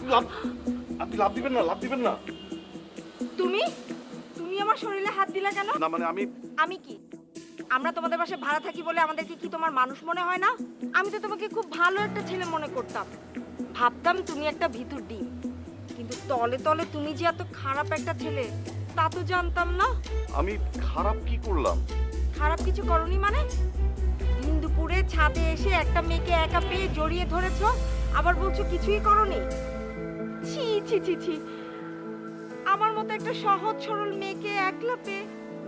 আপনি লাভ আপনি লাভ দিবেন না, লাভ দিবেন না। তুমি তুমি আমার শরীরে হাত দিলা কেন? না মানে আমি কি আমরা তোমাদের বাসায় ভাড়া থাকি বলে আমাদেরকে কি তোমার মানুষ মনে হয় না? আমি তো তোমাকে খুব ভালো একটা ছেলে মনে করতাম, ভাবতাম তুমি একটা ভিতুর ডিম, কিন্তু তলে তলে তুমি যে এত খারাপ একটা ছেলে তা তো জানতাম না। আমি খারাপ কি করলাম? খারাপ কিছু করনি মানে? দিন দুপুরে ছাদে এসে একটা মেয়েকে একা পেয়ে জড়িয়ে ধরেছো, আবার বলছো কিছুই করনি। ছি ছি ছি ছি, আমার মতো একটা সহজ সরল মেয়েকে একলা পেয়ে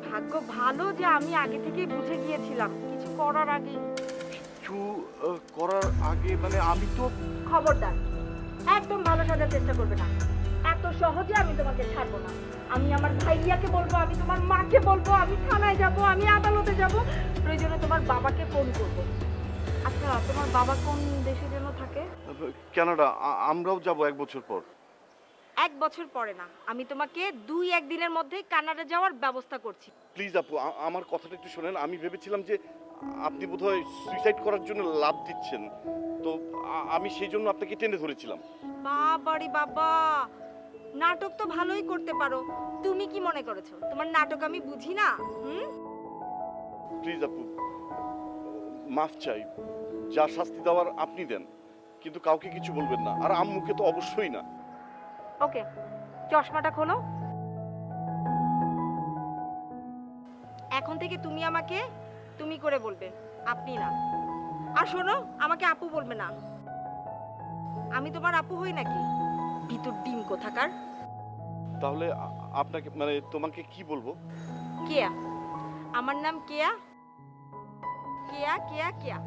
ভাগ্য ভালো যে আমি আগে থেকেই বুঝে গিয়েছিলাম কিছু করার আগে। কিছু করার আগে মানে আমি তো খবরদার, একদম ভালো সাজার চেষ্টা করবে না। এত সহজে আমি তোমাকে ছাড়বো না। আমি আমার ভাইয়াকে বলবো, আমি তোমার মাকে বলবো, আমি থানায় যাব, আমি আদালতে যাব, প্রয়োজনে তোমার বাবাকে ফোন করব। আচ্ছা, তোমার বাবা কোন দেশে যেন থাকে? কানাডা। আমরাও যাব 1 বছর পর। 1 বছর পরে না, আমি তোমাকে 2-1 দিনের মধ্যে কানাডা যাওয়ার ব্যবস্থা করছি। প্লিজ আপু, আমার কথাটা একটু শোনেন। আমি ভেবেছিলাম যে আপনি বোধহয় সুইসাইড করার জন্য লাভ দিচ্ছেন, তো আমি সেই জন্য আপনাকে টেনে ধরেছিলাম। বাবারে বাবা, নাটক তো ভালোই করতে পারো। তুমি কি মনে করেছো তোমার নাটক আমি বুঝি না? প্লিজ আপু, মাফ চাই। যা শাস্তি দেওয়ার আপনি দেন, কিন্তু কাউকে কিছু বলবেন না, আর আম্মুকে তো অবশ্যই না। ওকে, চশমাটা খোলো। এখন থেকে তুমি আমাকে তুমি করে বলবে, আপনি না। আর শোনো, আমাকে আপু বলবে না। আমি তোমার আপু হই নাকি? ভিতর ডিম কোথাকার। তাহলে আপনাকে মানে তোমাকে কি বলবো? কেয়া, আমার নাম কেয়া। কেয়া কেয়া কেয়া,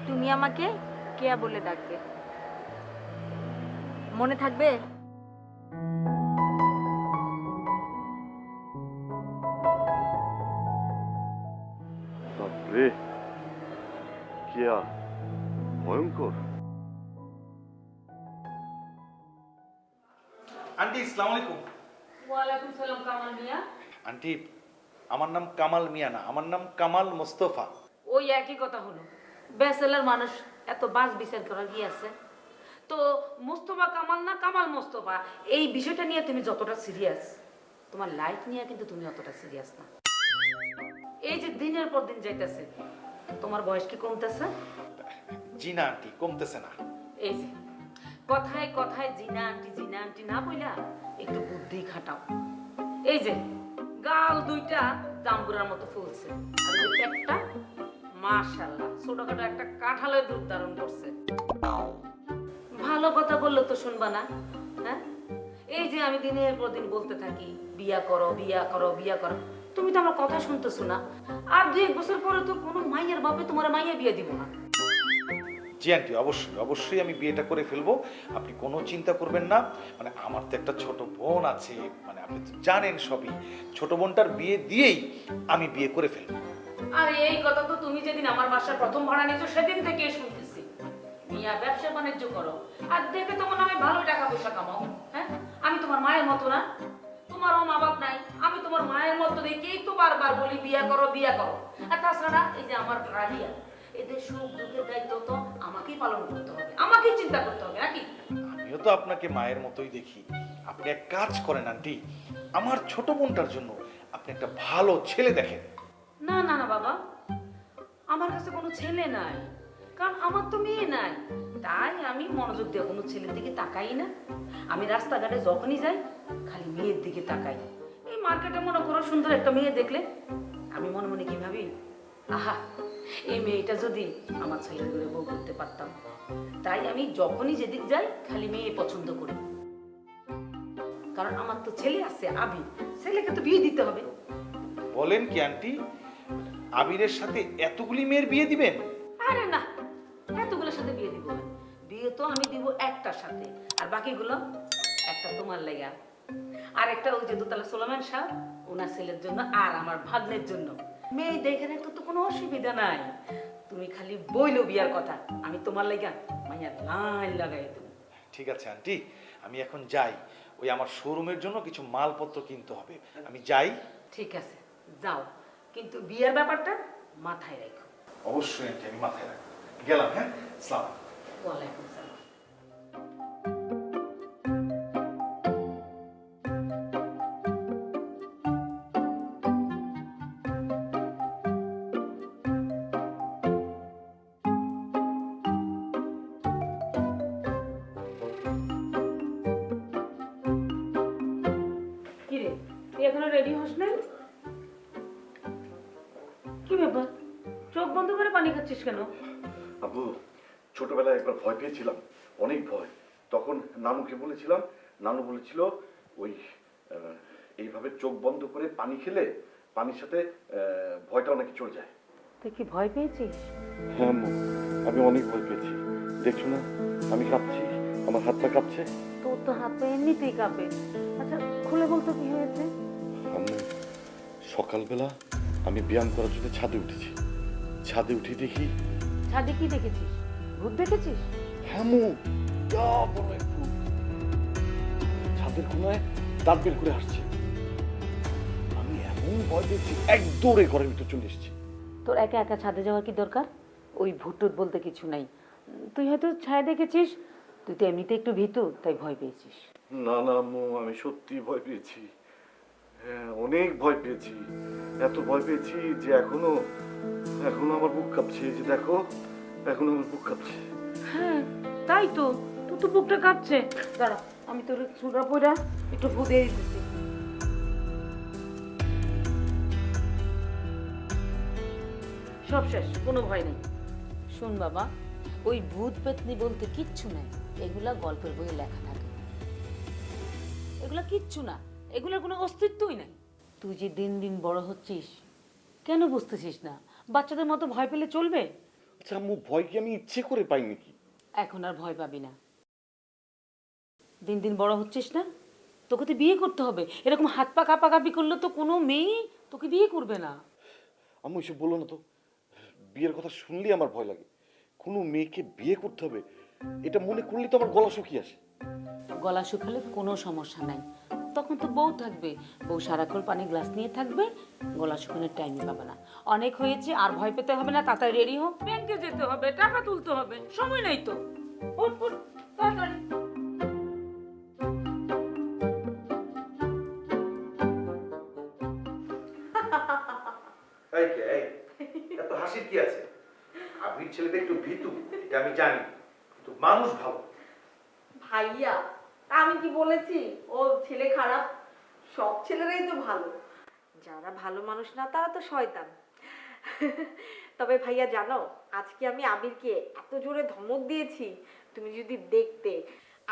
তুমি আমাকে কেয়া বলে ডাকবে, মনে থাকবে? বাপরে, কেয়া ভয়ঙ্কর। আন্টি আসসালামু আলাইকুম। ওয়ালাইকুম সালাম কামাল মিয়া। আন্টি, আমার নাম কামাল মিয়া না, আমার নাম কামাল মোস্তফা। ওই একই কথা হলো, ব্যাচেলার মানুষ এত বাস বিচার করার কি আছে? তো মোস্তফা কামাল না কামাল মোস্তফা, এই বিষয়টা নিয়ে তুমি যতটা সিরিয়াস, তোমার লাইফ নিয়ে কিন্তু তুমি অতটা সিরিয়াস না। এই যে দিনের পর দিন যাইতেছে, তোমার বয়স কি কমতেছে? জি না আন্টি, কমতেছে না। এই যে কথায় কথায় জিনা আন্টি না বইলা একটু বুদ্ধি খাটাও। এই যে গাল দুইটা জাম্বুরার মতো ফুলছে, আর ওই পেটটা মাশাআল্লাহ ছোটখাটো একটা কাঁঠালের রূপ ধারণ করছে। ভালো কথা বললে তো শুনবা না, হ্যাঁ? এই যে আমি দিনের পর দিন বলতে থাকি বিয়া করো বিয়া করো বিয়া করো, তুমি তো আমার কথা শুনতেছো না। আর 2-1 বছর পরে তো কোনো মাইয়ের বাপে তোমার মাইয়া বিয়ে দিব না। জি আন্টি, অবশ্যই অবশ্যই আমি বিয়েটা করে ফেলবো, আপনি কোনো চিন্তা করবেন না। মানে আমার তো একটা ছোট বোন আছে, মানে আপনি তো জানেন সবই, ছোট বোনটার বিয়ে দিয়েই আমি বিয়ে করে ফেলবো। আর এই কথা তো তুমি যেদিন আমার বাসার প্রথম ভাড়া নিয়েছো সেদিন থেকে শুনতেছি। মিয়া ব্যবসা বাণিজ্য করো, আর দেখে তো মনে হয় ভালোই টাকা পয়সা কামাও। হ্যাঁ, আমি তোমার মায়ের মতো না, তোমারও মা বাপ নাই, আমি তোমার মায়ের মতো দেখেই তো বারবার বলি বিয়া করো বিয়া করো। আর তাছাড়া এই যে আমার ভাড়াটিয়া, এদের সুখ দুঃখের দায়িত্ব তো আমাকেই পালন করতে হবে, আমাকেই চিন্তা করতে হবে নাকি? আমিও তো আপনাকে মায়ের মতোই দেখি। আপনি এক কাজ করেন আন্টি, আমার ছোট বোনটার জন্য আপনি একটা ভালো ছেলে দেখেন। না না না বাবা, আমার কাছে কোনো ছেলে নাই, কারণ আমার তো মেয়ে নাই। তাই আমি মনোযোগ দিয়ে কোনো ছেলের দিকে তাকাই না। আমি রাস্তাঘাটে যখনই যাই খালি মেয়ের দিকে তাকাই। এই মার্কেটে মনে করো সুন্দর একটা মেয়ে দেখলে আমি মনে মনে কি ভাবি, আহা এই মেয়েটা যদি আমার ছেলের ঘরে বউ করতে পারতাম। তাই আমি যখনই যেদিক যাই খালি মেয়ে পছন্দ করি, কারণ আমার তো ছেলে আছে আবির, ছেলেকে তো বিয়ে দিতে হবে। বলেন কি আন্টি, আবিরের সাথে এতগুলি মেয়ের বিয়ে দিবেন? আরে না, এতগুলোর সাথে বিয়ে দিব না। বিয়ে তো আমি দিব একটার সাথে, আর বাকিগুলো একটা তোমার লেগা, আর একটা ওই যে দোতলা সোলামান সাহেব ওনার ছেলের জন্য, আর আমার ভাগ্নের জন্য। মেয়ে দেখে তো কোনো অসুবিধা নাই, তুমি খালি বইলো বিয়ার কথা, আমি তোমার লেগা মাইয়া লাইন লাগাই দেবো। ঠিক আছে আন্টি, আমি এখন যাই, ওই আমার শোরুমের জন্য কিছু মালপত্র কিনতে হবে, আমি যাই। ঠিক আছে যাও, কিন্তু বিয়ের ব্যাপারটা মাথায় রাখো। অবশ্যই আন্টি, আমি মাথায় রাখবো। গেলাম, হ্যাঁ, আসসালাম। ওয়ালাইকুম সালাম। এখনো রেডি হস নাই? কি ব্যাপার, চোখ বন্ধ করে পানি খাচ্ছিস কেন? আব্বু, ছোটবেলায় একবার ভয় পেয়েছিলাম, অনেক ভয়। তখন নানুকে বলেছিলাম, নানু বলেছিল ওই এইভাবে চোখ বন্ধ করে পানি খেলে পানির সাথে ভয়টা অনেক চলে যায়। তুই কি ভয় পেয়েছিস? হ্যাঁ আম্মু, আমি অনেক ভয় পেয়েছি। দেখছো না আমি কাঁপছি, আমার হাত পা কাঁপছে। তোর তো হাত পা এমনিতেই কাঁপে। আচ্ছা খুলে বলতো কি হয়েছে? আম্মু, সকালবেলা আমি ব্যায়াম করার জন্য ছাদে উঠেছি। ছাদে উঠে দেখি, ছাদে কি দেখেছিস? ভূত দেখেছিস? হ্যাঁ আম্মু, যা বড় এক ভূত। ছাদের কোনায় দাঁত বের করে আসছে। আমি এমন ভয় পেয়েছি, এক দৌড়ে ঘরের ভিতর চলে এসেছি। তোর একা একা ছাদে যাওয়ার কি দরকার? ওই ভূত বলতে কিছু নাই। তুই হয়তো ছায়া দেখেছিস, তুই তো এমনিতে একটু ভীতু, তাই ভয় পেয়েছিস। না না আম্মু, আমি সত্যি ভয় পেয়েছি। হ্যাঁ, অনেক ভয় পেয়েছি। এত ভয় পেয়েছি যে এখনো এখনো আমার বুক কাঁপছে। এই যে দেখো, এখনো আমার বুক কাঁপছে। হ্যাঁ তাই তো, তোর তো বুকটা কাঁপছে। দাঁড়া, আমি তোর চুলটা পইরা একটু ভূত দিয়ে দিতেছি। সব শেষ, কোনো ভয় নেই। শোন বাবা, ওই ভূত পেতনি বলতে কিচ্ছু নাই। এগুলা গল্পের বইয়ে লেখা থাকে। এগুলা কিচ্ছু না, এগুলোর কোনো অস্তিত্বই নাই। তুই যে দিন দিন বড় হচ্ছিস, কেন বুঝতেছিস না? বাচ্চাদের মতো ভয় পেলে চলবে? আচ্ছা আম্মু, ভয় কি আমি ইচ্ছে করে পাই নাকি? এখন আর ভয় পাবি না। দিন দিন বড় হচ্ছিস না, তোকে তো বিয়ে করতে হবে। এরকম হাত পা কাঁপাকাঁপি করলে তো কোনো মেয়ে তোকে বিয়ে করবে না। আম্মু এসব বলো না তো। বিয়ের কথা শুনলেই আমার ভয় লাগে। কোনো মেয়েকে বিয়ে করতে হবে এটা মনে করলেই তো আমার গলা শুকিয়ে আসে। গলা শুকালে কোনো সমস্যা নাই, তখন তো বউ থাকবে। বউ সারাক্ষণ পানি গ্লাস নিয়ে থাকবে, গলা শুকানোর টাইমই পাবে না। অনেক হয়েছে, আর ভয় পেতে হবে না। তাড়াতাড়ি রেডি হোক, ব্যাংকে যেতে হবে, টাকা তুলতে হবে, সময় নাই তো। উঠ, উঠ, তাড়াতাড়ি। এই কে, এই এত হাসির কি আছে? আবির ছেলেটা একটু ভীতু, এটা আমি জানি, কিন্তু মানুষ ভালো। ভাইয়া, আমি কি বলেছি ও ছেলে খারাপ? সব ছেলেরাই তো ভালো। যারা ভালো মানুষ না তারা তো শয়তান। তবে ভাইয়া জানো, আজকে আমি আবিরকে এত জোরে ধমক দিয়েছি, তুমি যদি দেখতে।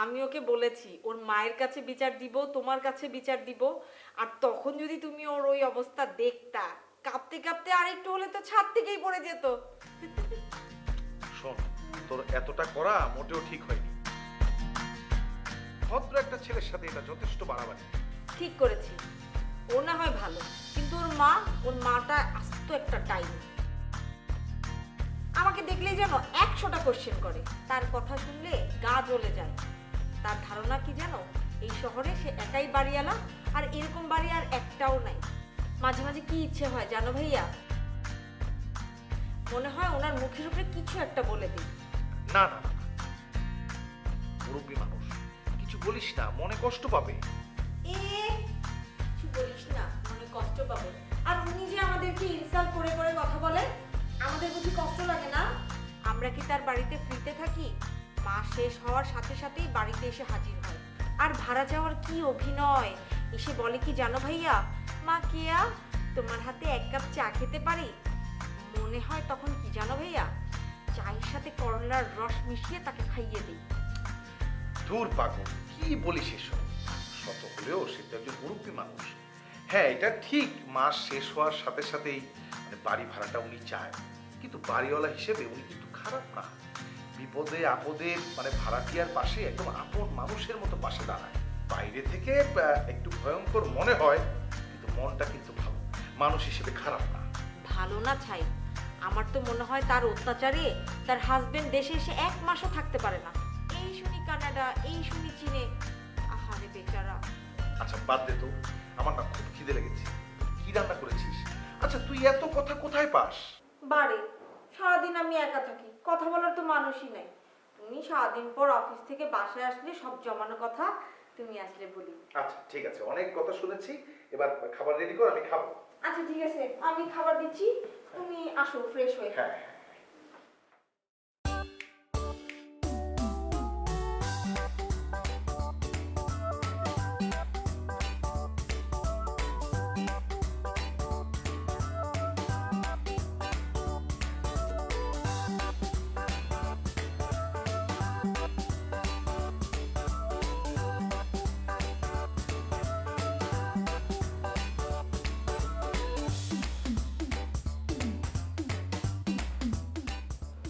আমি ওকে বলেছি ওর মায়ের কাছে বিচার দিব, তোমার কাছে বিচার দিব। আর তখন যদি তুমি ওর ওই অবস্থা দেখতা, কাঁপতে কাঁপতে আর একটু হলে তো ছাদ থেকেই পড়ে যেত। শোন, তোর এতটা করা মোটেও ঠিক হয়নি। ভদ্র একটা ছেলের সাথে এটা যথেষ্ট বাড়াবাড়ি। ঠিক করেছি, ও না হয় ভালো, কিন্তু ওর মাটা আস্ত একটা টাইম। আমাকে দেখলেই যেন 100টা কোশ্চেন করে। তার কথা শুনলে গা জ্বলে যায়। তার ধারণা কি জানো, এই শহরে সে একাই বাড়িওয়ালা, আর এরকম বাড়ি আর একটাও নাই। মাঝে মাঝে কি ইচ্ছে হয় জানো ভাইয়া, মনে হয় ওনার মুখের উপরে কিছু একটা বলে দিই। না না না, মুরব্বী মানুষ, কিছু বলিস না, মনে কষ্ট পাবে। এ কিছু বলিস না, মনে কষ্ট পাবে। আর উনি যে আমাদেরকে ইনসাল্ট করে করে কথা বলে, আমাদের বুঝি কষ্ট লাগে না? আমরা কি তার বাড়িতে ফ্রিতে থাকি? মাস শেষ হওয়ার সাথে সাথেই বাড়িতে এসে হাজির হয়। আর ভাড়া যাওয়ার কি অভিনয়! এসে বলে কি জানো ভাইয়া, মা কেয়া তোমার হাতে 1 কাপ চা খেতে পারি? মনে হয় তখন কি জানো ভাইয়া, চায়ের সাথে করলার রস মিশিয়ে তাকে খাইয়ে দিই। দূর পাগল, কি বলিস এসব? শত হলেও সে তো একজন মুরব্বী মানুষ। হ্যাঁ, এটা ঠিক, মাস শেষ হওয়ার সাথে সাথেই বাড়ি ভাড়াটা উনি চায়, কিন্তু বাড়িওয়ালা হিসেবে উনি কিন্তু খারাপ না। বিপদে আপদে ভাড়াটিয়ার পাশে একদম আপন মানুষের মতো পাশে দাঁড়ায়। বাইরে থেকে একটু ভয়ঙ্কর মনে হয়, কিন্তু মনটা কিন্তু ভালো, মানুষ হিসেবে খারাপ না। ভালো না ছাই, আমার তো মনে হয় তার অত্যাচারে তার হাজবেন্ড দেশে এসে 1 মাসও থাকতে পারে না। এই শুনি কানাডা, এই শুনি চীনে। আহারে বেচারা। আচ্ছা বাদ দে তো, আমার না খুব খিদে লেগেছে। কি রান্না করেছিস? আচ্ছা তুই এত কথা কোথায় পাস? বাড়ি সারাদিন আমি একা থাকি, কথা বলার তো মানুষই নাই। তুমি সারাদিন পর অফিস থেকে বাসায় আসলে সব জমানো কথা তুমি আসলে বলি। আচ্ছা ঠিক আছে, অনেক কথা শুনেছি, এবার খাবার রেডি কর, আমি খাবো। আচ্ছা ঠিক আছে, আমি খাবার দিচ্ছি, তুমি আসো ফ্রেশ হয়ে। হ্যাঁ।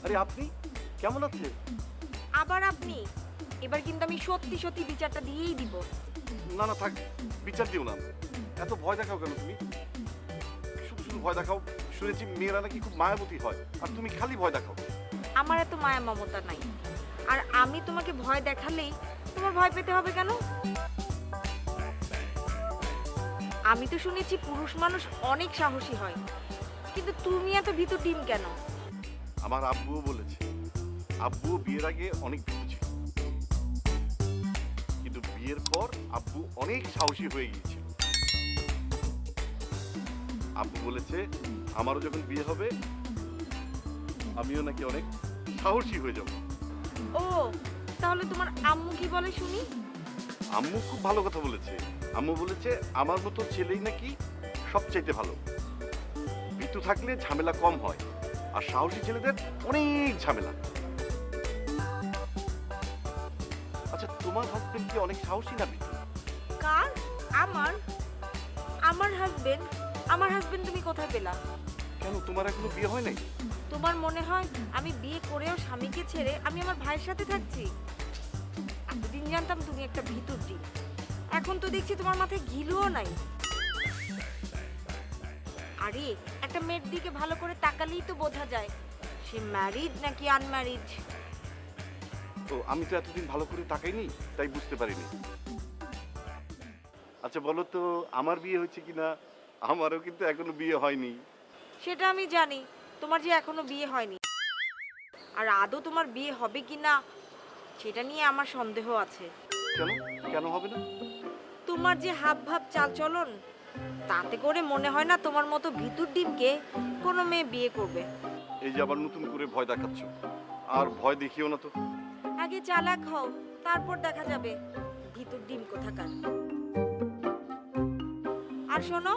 আরে আপনি কেমন আছেন? আবার আপনি? এবার কিন্তু আমি সত্যি সত্যি বিচারটা দিয়েই দিব। না না থাক, বিচার দিও না। এত ভয় দেখাও কেন তুমি? শুধু শুধু ভয় দেখাও। শুনেছি মেয়েরা নাকি খুব মায়াবতী হয়, আর তুমি খালি ভয় দেখাও। আমার এত মায়া মমতা নাই। আর আমি তোমাকে ভয় দেখালেই তোমার ভয় পেতে হবে কেন? আমি তো শুনেছি পুরুষ মানুষ অনেক সাহসী হয়, কিন্তু তুমি এত ভীতু ডিম কেন? আমার আব্বুও বলেছে, আব্বু বিয়ের আগে অনেক ভীতু ছিল, কিন্তু বিয়ের পর আব্বু অনেক সাহসী হয়ে গিয়েছিল। আব্বু বলেছে আমারও যখন বিয়ে হবে আমিও নাকি অনেক সাহসী হয়ে যাব। ও, তাহলে তোমার আম্মু কি বলে শুনি? আম্মু খুব ভালো কথা বলেছে। আম্মু বলেছে আমার মতো ছেলেই নাকি সবচাইতে ভালো। ভীতু থাকলে ঝামেলা কম হয়, আর সাহসী ছেলেদের অনেক ঝামেলা। আচ্ছা, তোমার হাজবেন্ড কি অনেক সাহসী না ভীতু? কার? আমার? আমার হাজবেন্ড? আমার হাজবেন্ড তুমি কোথায় পেলা? কেন, তোমার এখনো বিয়ে হয় নাই? তোমার মনে হয় আমি বিয়ে করেও স্বামীকে ছেড়ে আমি আমার ভাইয়ের সাথে থাকছি? এতদিন জানতাম তুমি একটা ভিতুর ডিম, এখন তো দেখছি তোমার মাথায় ঘিলুও নাই। আরে একটা মেয়ের দিকে ভালো করে তাকালেই তো বোঝা যায় সে ম্যারিড নাকি আনম্যারিড। তো আমি তো এতদিন ভালো করে তাকাইনি, তাই বুঝতে পারিনি। আচ্ছা বলো তো, আমার বিয়ে হয়েছে কিনা? আমারও কিন্তু এখনো বিয়ে হয়নি। সেটা আমি জানি, তোমার যে এখনো বিয়ে হয়নি। আর আদৌ তোমার বিয়ে হবে কিনা সেটা নিয়ে আমার সন্দেহ আছে। কেন? কেন হবে না? তোমার যে হাব ভাব চালচলন, তাতে করে মনে হয় না তোমার মতো ভিতুর ডিমকে কোনো মেয়ে বিয়ে করবে। এই যে আবার নতুন করে ভয় দেখাচ্ছ, আর ভয় দেখিও না তো। আগে চালাক হও, তারপর দেখা যাবে ভিতুর ডিম কোথাকার। আর শোনো,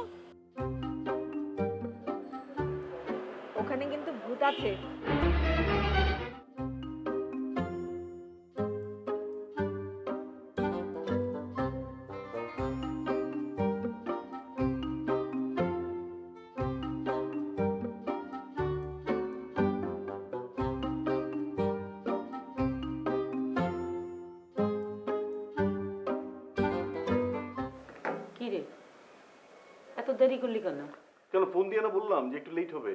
ওখানে কিন্তু ভূত আছে। কি রে, এত দেরি করলি কেন? কেন, ফোন দিয়ে না বললাম যে একটু লেট হবে।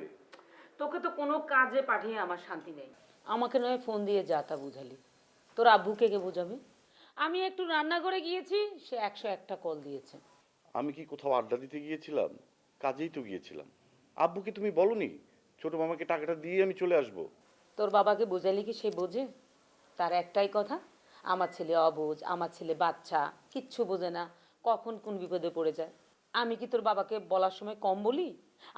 তোকে তো কোনো কাজে পাঠিয়ে আমার শান্তি নেই। আমাকে নয় ফোন দিয়ে যা তা বুঝালি, তোর আব্বুকে কে বোঝাবে? আমি একটু রান্নাঘরে গিয়েছি, সে 101টা কল দিয়েছে। আমি কি কোথাও আড্ডা দিতে গিয়েছিলাম? কাজেই তো গিয়েছিলাম। আব্বুকে তুমি বলনি ছোট মামাকে টাকাটা দিয়ে আমি চলে আসব? তোর বাবাকে বোঝালি কি সে বোঝে? তার একটাই কথা, আমার ছেলে অবুঝ, আমার ছেলে বাচ্চা, কিচ্ছু বোঝে না, কখন কোন বিপদে পড়ে যায়। আমি কি তোর বাবাকে বলার সময় কম বলি?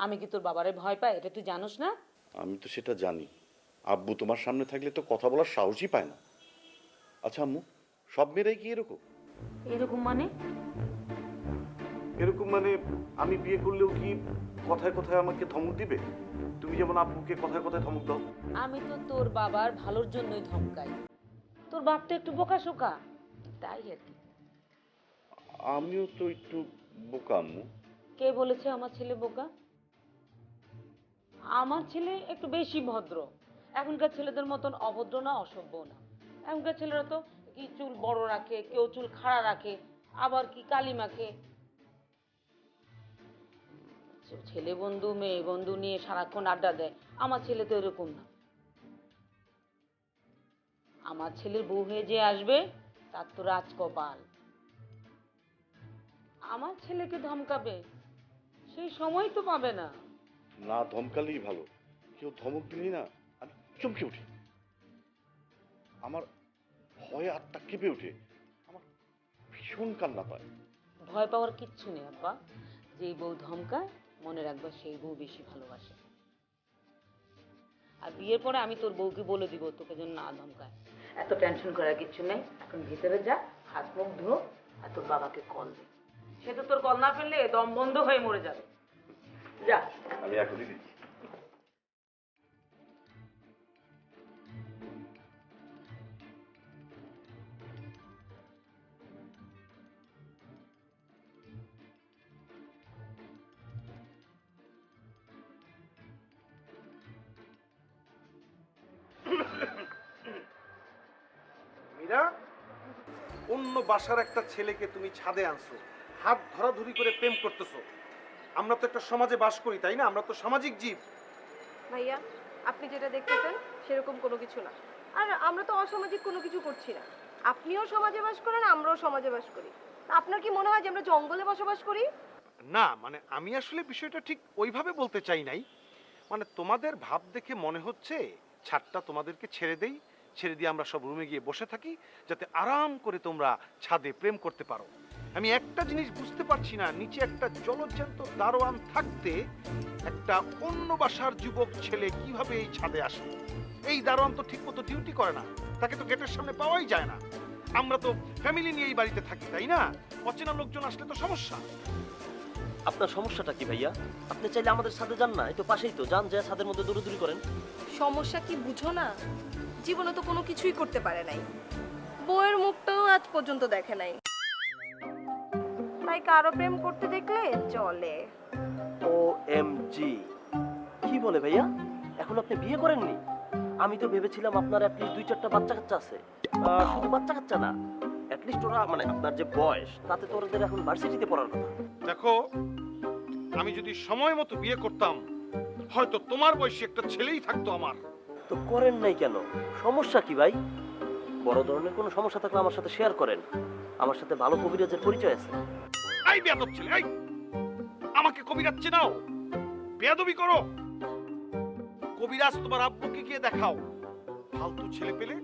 আমি কি তোর বাবারে ভয় পাই, এটা তুই জানোস না? আমি তো সেটা জানি। আব্বু তোমার সামনে থাকলে তো কথা বলার সাহসই পায় না। আচ্ছা আম্মু, সব মেয়েরাই কি এরকম? এরকম মানে? এরকম মানে আমি বিয়ে করলেও কি কথায় কথায় আমাকে ধমক দিবে? তুমি যেমন আব্বুকে কথায় কথায় ধমক দাও। আমি তো তোর বাবার ভালোর জন্যই ধমকাই। তোর বাপ তো একটু বোকাশোকা, তাই আর কি। আমিও তো একটু বোকা আম্মু। কে বলেছে আমার ছেলে বোকা? আমার ছেলে একটু বেশি ভদ্র। এখনকার ছেলেদের মতন অভদ্র না, অসভ্য না। এখনকার ছেলেরা তো কি চুল বড় রাখে, কেউ চুল খাড়া রাখে, আবার কি কালি মাখে। ছেলে বন্ধু মেয়ে বন্ধু নিয়ে সারাক্ষণ আড্ডা দেয়। আমার ছেলে তো এরকম না। আমার ছেলের বউ হয়ে যে আসবে তার তো রাজকপাল। আমার ছেলেকে ধমকাবে সেই সময় তো পাবে না। না ধমকালেই ভালো। কেউ ধমক দিলেই না আমি চমকে উঠি। আমার ভয়ে আত্মা কেঁপে ওঠে। আমার ভীষণ কান্না পায়। ভয় পাওয়ার কিচ্ছু নেই আব্বা। যেই বউ ধমকায় মনে রাখবা সেই বউ বেশি ভালোবাসে। আর বিয়ের পরে আমি তোর বউকে বলে দিব তোকে যেন না ধমকায়। এত টেনশন করার কিচ্ছু নেই, এখন ভিতরে যা, হাত মুখ ধো, আর তোর বাবাকে কল দে। সে তো তোর কল না পেলে দম বন্ধ হয়ে মরে যাবে। যা। আমি এখনই দিচ্ছি। অন্য বাসার একটা ছেলেকে তুমি ছাদে আনছো, হাত ধরাধরি করে প্রেম করতেছো। আমরা তো একটা সমাজে বাস করি, তাই না? আমরা তো সামাজিক জীব। ভাইয়া, আপনি যেটা দেখতেছেন সেরকম কোনো কিছু না। আর আমরা তো অসামাজিক কোনো কিছু করছি না। আপনিও সমাজে বাস করেন, আমরাও সমাজে বাস করি। আপনার কি মনে হয় যে আমরা জঙ্গলে বসবাস করি? না, মানে আমি আসলে বিষয়টা ঠিক ওইভাবে বলতে চাই নাই। মানে তোমাদের ভাব দেখে মনে হচ্ছে ছাদটা তোমাদেরকে ছেড়ে দেই, ছেড়ে দিয়ে আমরা সব রুমে গিয়ে বসে থাকি, যাতে আরাম করে তোমরা ছাদে প্রেম করতে পারো। আমি একটা জিনিস বুঝতে পারছি না, নিচে একটা জলজ্যান্ত দারোয়ান থাকতে একটা অন্য বাসার যুবক ছেলে কিভাবে এই ছাদে আসে? এই দারোয়ান তো ঠিকমতো ডিউটি করে না, তাকে তো গেটের সামনে পাওয়াই যায় না। আমরা তো ফ্যামিলি নিয়ে এই বাড়িতে থাকি, তাই না? অচেনা লোকজন আসলে তো সমস্যা। আপনার সমস্যাটা কি ভাইয়া? আপনি চাইলে আমাদের সাথে যান না, এই তো পাশেই তো, যান, যা ছাদের মধ্যে দৌড়াদৌড়ি করেন। সমস্যা কি বুঝো না? জীবনে তো কোনো কিছুই করতে পারে নাই, বউয়ের মুখটাও আজ পর্যন্ত দেখে নাই, তাই কারো প্রেম করতে দেখলে চলে। OMG, কি বলে ভাইয়া? এখন আপনি বিয়ে করেননি? আমি তো ভেবেছিলাম আপনার অ্যাটলিস্ট 2-4টা বাচ্চা কাচ্চা আছে। শুধু বাচ্চা কাচ্চা না, অ্যাটলিস্ট ওরা, মানে আপনার যে বয়স, তাতে তো ওদের এখন ভার্সিটিতে পড়ার কথা। দেখো, আমি যদি সময় মতো বিয়ে করতাম, হয়তো তোমার বয়সী একটা ছেলেই থাকতো আমার। তো করেন নাই কেন? সমস্যা কি ভাই? বড় ধরনের কোনো সমস্যা থাকলে আমার সাথে শেয়ার করেন। আমার সাথে ভালো কবিরাজের পরিচয় আছে। এই বেয়াদব ছেলে, এই আমাকে কবিরাজ চেনাও? বেয়াদবি করো? কবিরাজ তোমার আব্বুকে গিয়ে দেখাও। ফালতু ছেলে পেলে,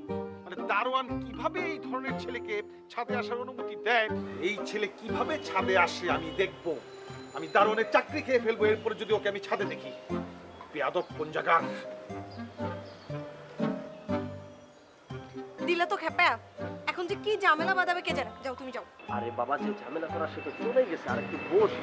মানে দারোয়ান কিভাবে এই ধরনের ছেলেকে ছাদে আসার অনুমতি দেয়? এই ছেলে কিভাবে ছাদে আসে আমি দেখবো। আমি দারোয়ানের চাকরি খেয়ে ফেলবো এরপরে যদি ওকে আমি ছাদে দেখি। বেয়াদব কোন জায়গা। দিলে তো খেপা, এখন যে কি ঝামেলা বাঁধাবে কে জানে। যাও, তুমি যাও। আরে বাবা, যে ঝামেলা করার সে তো চলেই গেছে, আর একটু বসি।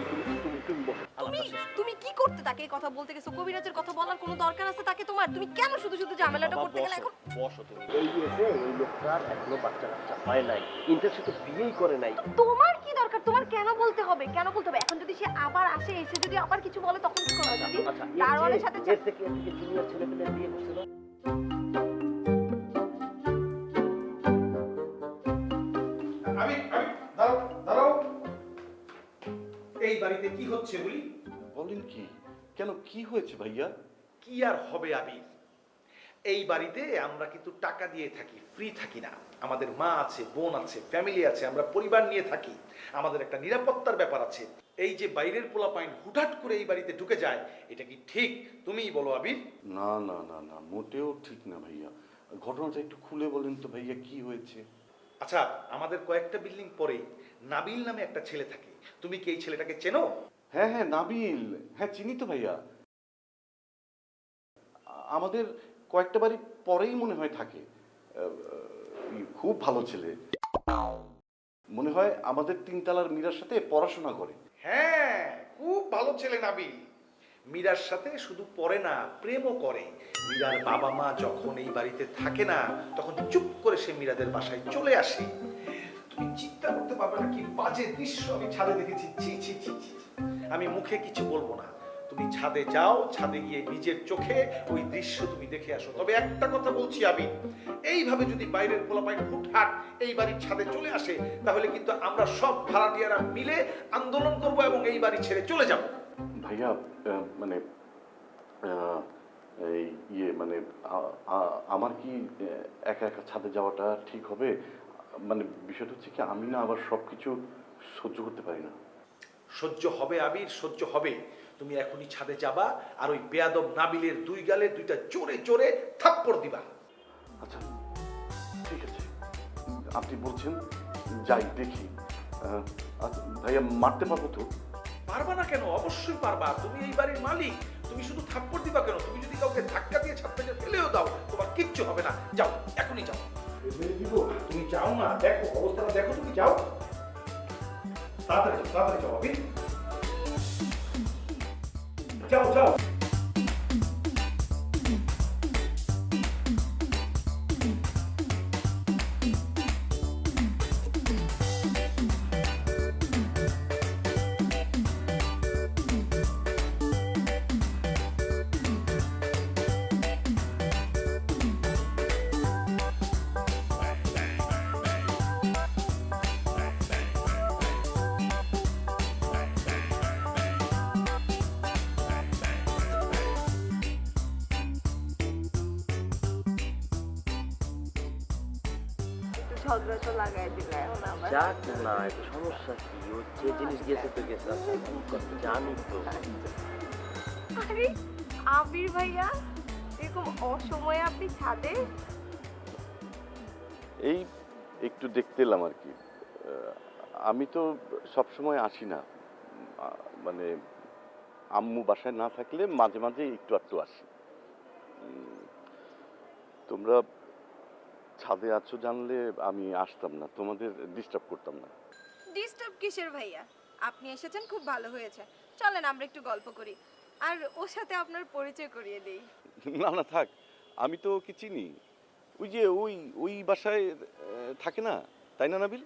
তুমি বসো, আলাপটা শেষ করো। তুমি কি করতে তাকে এই কথা বলতে গেছো? কবিরাজের কথা বলার কোনো দরকার আছে তাকে তোমার? তুমি কেন শুধু শুধু ঝামেলাটা বাবা, করতে গেলে এখন? বসো তুমি। এই এসে এই লোকটার এখনো বাচ্চা কাচ্চা হয় নাই, ইন্টার সাথে বিয়েই করে নাই। তোমার কি দরকার? তোমার কেন বলতে হবে? কেন বলতে হবে? এখন যদি সে আবার আসে, এসে যদি আবার কিছু বলে তখন কি করবে? যদি আচ্ছা, দারোয়ানের সাথে এর থেকে জুনিয়র ছেলে পেলে বিয়ে করছে না? দাঁড়াও। এই বাড়িতে কি হচ্ছে বলি? বলেন কি? কেন, কি হয়েছে ভাইয়া? কি আর হবে আবির, এই বাড়িতে আমরা কিন্তু টাকা দিয়ে থাকি, ফ্রি থাকি না। আমাদের মা আছে, বোন আছে, ফ্যামিলি আছে, আমরা পরিবার নিয়ে থাকি। আমাদের একটা নিরাপত্তার ব্যাপার আছে। এই যে বাইরের পোলাপাইন হুটহাট করে এই বাড়িতে ঢুকে যায়, এটা কি ঠিক? তুমিই বলো আবির। না না না না, মোটেও ঠিক না ভাইয়া। ঘটনাটা একটু খুলে বলেন তো ভাইয়া, কি হয়েছে? আচ্ছা, আমাদের কয়েকটা বিল্ডিং পরে নাবিল নামে একটা ছেলে থাকে। তুমি কি এই ছেলেটাকে চেনো? হ্যাঁ হ্যাঁ, নাবিল, হ্যাঁ চিনি তো ভাইয়া। আমাদের কয়েকটা বাড়ি পরেই মনে হয় থাকে। খুব ভালো ছেলে, মনে হয় আমাদের তিনতলার মীরার সাথে পড়াশোনা করে। হ্যাঁ, খুব ভালো ছেলে নাবিল। মীরার সাথে শুধু পড়ে না, প্রেমও করে। মীরার বাবা মা যখন এই বাড়িতে থাকে না, তখন চুপ করে সে মীরাদের বাসায় চলে আসে। তুমি চিন্তা করতে পারবে না কি বাজে দৃশ্য আমি ছাদে দেখেছি। ছি ছি ছি ছি। আমি মুখে কিছু বলবো না, তুমি ছাদে যাও, ছাদে গিয়ে নিজের চোখে ওই দৃশ্য তুমি দেখে আসো। তবে একটা কথা বলছি আমি, এইভাবে যদি বাইরের পোলাপাইন হুটহাট এই বাড়ির ছাদে চলে আসে, তাহলে কিন্তু আমরা সব ভাড়াটিয়ারা মিলে আন্দোলন করব এবং এই বাড়ি ছেড়ে চলে যাব। ভাইয়া মানে এই মানে আমার কি একা একা ছাদে যাওয়াটা ঠিক হবে? মানে বিষয়টা হচ্ছে কি, আমি না আবার সব কিছু সহ্য করতে পারি না। সহ্য হবে আবির, সহ্য হবে। তুমি এখনই ছাদে যাবা আর ওই বেয়াদব নাবিলের দুই গালে দুইটা জোরে জোরে থাপ্পড় দিবা। আচ্ছা ঠিক আছে, আপনি বলছেন, যাই দেখি। ভাইয়া মারতে পারবো তো? পারবা না কেন? অবশ্যই পারবা। তুমি এই বাড়ির মালিক, তুমি শুধু থাপ্পড় দিবা কেন? তুমি যদি কাউকে ধাক্কা দিয়ে ছাদ থেকে ফেলেও দাও, তোমার কিচ্ছু হবে না। যাও, এখনই যাও। তুমি যাও না, দেখো অবস্থাটা দেখো, তুমি যাও, তাড়াতাড়ি যাও, তাড়াতাড়ি যাও আবির, যাও যাও। ঝগড়া তো লাগাই দিলে এখন আবার। যাক না, এটা সমস্যা কি? ও যে জিনিস গেছে তো গেছে, আচ্ছা, কি করতে জানি তো। আরে আবির ভাইয়া, এরকম অসময়ে আপনি ছাদে? এই একটু দেখতে এলাম আর কি। আমি তো সব সময় আসি না, মানে আম্মু বাসায় না থাকলে মাঝে মাঝে একটু আধটু আসি। তোমরা ছাদে আছো জানলে আমি আসতাম না, তোমাদের ডিস্টার্ব করতাম না। ডিস্টার্ব কিসের ভাইয়া? আপনি এসেছেন খুব ভালো হয়েছে। চলেন আমরা একটু গল্প করি, আর ওর সাথে আপনার পরিচয় করিয়ে দেই। না না থাক, আমি তো ওকে চিনি। ওই যে ওই ওই বাসায় থাকে না, তাই না নাবিল?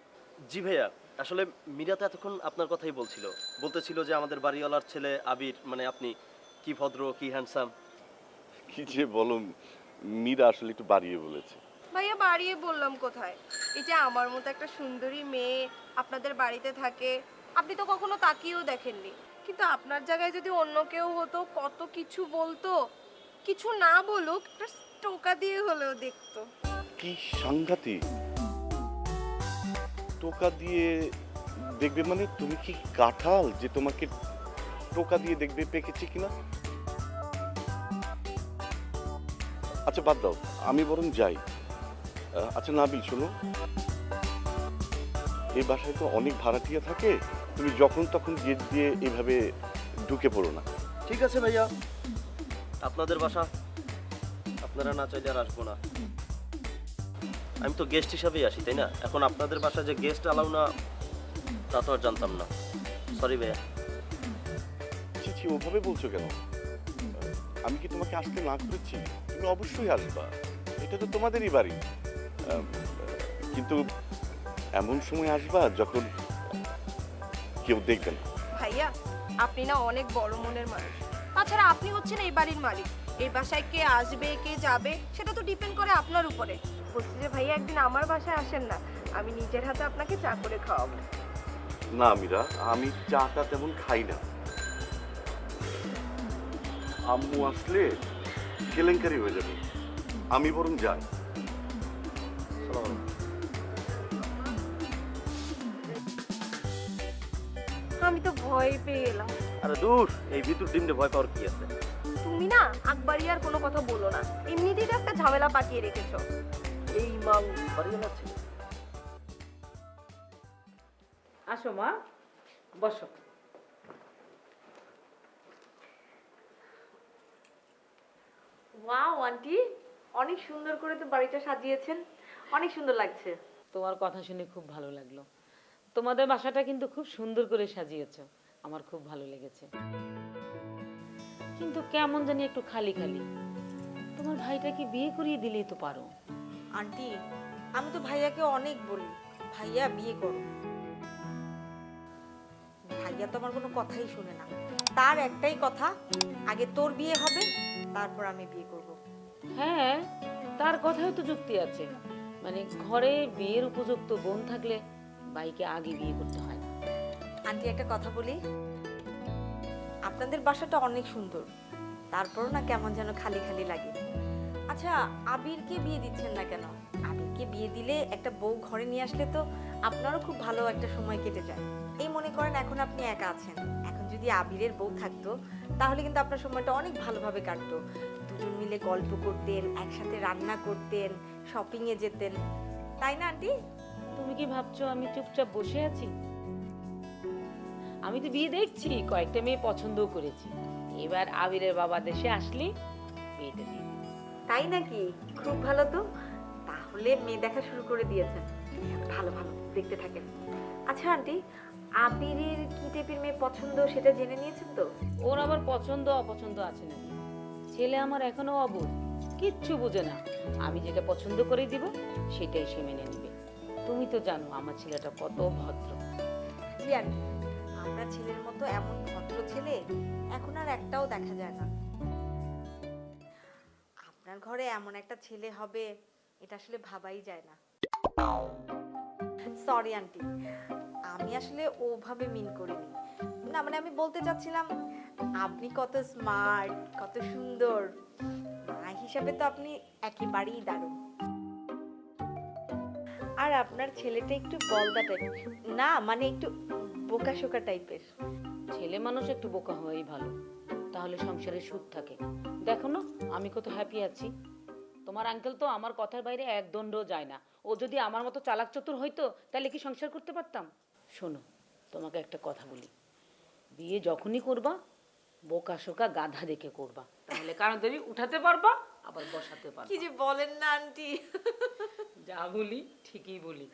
জি ভাইয়া, আসলে মীরা তো এতক্ষণ আপনার কথাই বলতেছিল যে আমাদের বাড়িওয়ালার ছেলে আবির, মানে আপনি কি ভদ্র, কি হ্যান্ডসাম। কি যে বলো, মীরা আসলে একটু বাড়িয়ে বলেছে। ভাইয়া বাড়িয়ে বললাম কোথায়? এই যে আমার মতো একটা সুন্দরী মেয়ে আপনাদের বাড়িতে থাকে, আপনি তো কখনো তাকিয়েও দেখেননি। কিন্তু আপনার জায়গায় যদি অন্য কেউ হতো কত কিছু বলতো, কিছু না বলুক একটা টোকা দিয়ে হলেও দেখতো। কি সাংঘাতিক! টোকা দিয়ে দেখবে মানে? তুমি কি কাঁঠাল যে তোমাকে টোকা দিয়ে দেখবে পেকেছে কিনা? আচ্ছা বাদ দাও, আমি বরং যাই। আচ্ছা নাবিল শোনো, এই বাসায় তো অনেক ভাড়াটিয়া থাকে, তুমি যখন তখন গেট দিয়ে এভাবে ঢুকে পড়ো না। ঠিক আছে ভাইয়া, আপনাদের বাসা, আপনারা না চাইলে আর আসবো না। আমি তো গেস্ট হিসাবেই আসি, তাই না? এখন আপনাদের বাসায় যে গেস্ট অ্যালাউ না, তা তো আর জানতাম না। সরি ভাইয়া। ছি ছি, ওভাবে বলছো কেন? আমি কি তোমাকে আসতে না করেছি? তুমি অবশ্যই আসবা, এটা তো তোমাদেরই বাড়ি। কিন্তু এমন সময় আসবা যখন কেউ দেখবে না। ভাইয়া আপনি না অনেক বড় মনের মানুষ। তাছাড়া আপনি হচ্ছেন এই বাড়ির মালিক। এই বাসায় কে আসবে কে যাবে সেটা তো ডিপেন্ড করে আপনার উপরে। বলছি যে ভাইয়া একদিন আমার বাসায় আসেন না, আমি নিজের হাতে আপনাকে চা করে খাওয়াবো। না মীরা, আমি চাটা তেমন খাই না। আম্মু আসলে কেলেঙ্কারি হয়ে যাবে, আমি বরং যাই। সালাম আলাইকুম। আমি তো ভয় পেয়ে গেলাম। আরে দূর, এই ভিতর ডিমে ভয় পাওয়ার কি আছে? তুমি না আকবারি আর কোনো কথা বলো না, এমনিতেই তো একটা ঝামেলা পাকিয়ে রেখেছো। এই মাল বাড়িওয়ালার ছেলে। আসো মা, বসো। ওয়াও আন্টি, অনেক সুন্দর করে তো বাড়িটা সাজিয়েছেন, অনেক সুন্দর লাগছে। তোমার কথা শুনে খুব ভালো লাগলো। তোমাদের বাসাটা কিন্তু খুব সুন্দর করে সাজিয়েছো, আমার খুব ভালো লেগেছে। কিন্তু কেমন জানি একটু খালি খালি। তোমার ভাইটাকে বিয়ে করিয়ে দিলেই তো পারো। আন্টি আমি তো ভাইয়াকে অনেক বলি, ভাইয়া বিয়ে করো। ভাইয়া তো আমার কোনো কথাই শুনে না, তার একটাই কথা, আগে তোর বিয়ে হবে তারপর আমি বিয়ে করব। হ্যাঁ, তার কথাও তো যুক্তি আছে। মানে ঘরে বিয়ের উপযুক্ত বোন থাকলে ভাইকে আগে বিয়ে করতে হয় না। আন্টি একটা কথা বলি, আপনাদের বাসাটা অনেক সুন্দর, তারপরও না কেমন যেন খালি খালি লাগে। আচ্ছা আবিরকে বিয়ে দিচ্ছেন না কেন? আবিরকে বিয়ে দিলে একটা বউ ঘরে নিয়ে আসলে তো আপনারও খুব ভালো একটা সময় কেটে যায়। এই মনে করেন এখন আপনি একা আছেন, এখন যদি আবিরের বউ থাকতো তাহলে কিন্তু আপনার সময়টা অনেক ভালোভাবে কাটতো। দুজন মিলে গল্প করতেন, একসাথে রান্না করতেন, শপিংয়ে যেতেন, তাই না আন্টি? তুমি কি ভাবছো আমি চুপচাপ বসে আছি? আমি তো বিয়ে দেখছি, কয়েকটা মেয়ে পছন্দও করেছি। এবার আবিরের বাবা দেশে আসলে বিয়েটা দিয়ে দিই। তাই নাকি? খুব ভালো তো, তাহলে মেয়ে দেখা শুরু করে দিয়েছেন। ভালো ভালো, দেখতে থাকেন। আচ্ছা আন্টি, আবিরের কি টাইপের মেয়ে পছন্দ সেটা জেনে নিয়েছেন তো? ওর আবার পছন্দ অপছন্দ আছে নাকি? ছেলে আমার এখনো অবুঝ, কিচ্ছু বোঝে না। আমি যেটা পছন্দ করে দিব সেটাই সে মেনে নিবে। তুমি তো জানো আমার ছেলেটা কত ভদ্র। জি আন্টি, আমরা ছেলের মতো এমন ভদ্র ছেলে এখন আর একটাও দেখা যায় না। আপনার ঘরে এমন একটা ছেলে হবে এটা আসলে ভাবাই যায় না। সরি আন্টি, আমি আসলে ওভাবে মিন করিনি। না মানে আমি বলতে চাচ্ছিলাম আপনি কত স্মার্ট, কত সুন্দর, মা হিসাবে তো আপনি একেবারেই দারুণ। আর আপনার ছেলেটা একটু বলদা টাইপ, না মানে একটু বোকাশোকা টাইপের। ছেলে মানুষ একটু বোকা হওয়াই ভালো, তাহলে সংসারে সুখ থাকে। দেখো না আমি কত হ্যাপি আছি। তোমার আঙ্কেল তো আমার কথার বাইরে এক দণ্ডও যায় না। ও যদি আমার মতো চালাক চতুর হইতো তাহলে কি সংসার করতে পারতাম? শোনো, তোমাকে একটা কথা বলি, বিয়ে যখনই করবা বোকা শোকা গাধা দেখে করবা, তাহলে কারণদেরই উঠাতে পারবা আবার বসাতে পারবা। কি যে বলেন না আন্টি। যা বলি ঠিকই বলি,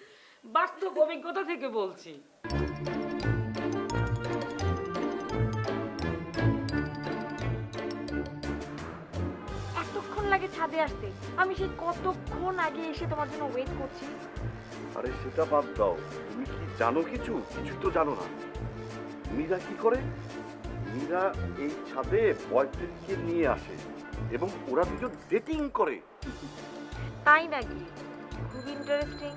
বাস্তব অভিজ্ঞতা থেকে বলছি। এতক্ষণ লাগে ছাদে আসতে? আমি সেই কতক্ষণ আগে এসে তোমার জন্য ওয়েট করছি। আরে সেটা বাদ দাও, তুমি কি জানো কিছু? কিছু তো জানো না। মীরা কি করে? মীরা এই ছাদে বয়ফ্রেন্ডকে নিয়ে আসে এবং ওরা দুজন ডেটিং করে। তাই নাকি? খুব ইন্টারেস্টিং।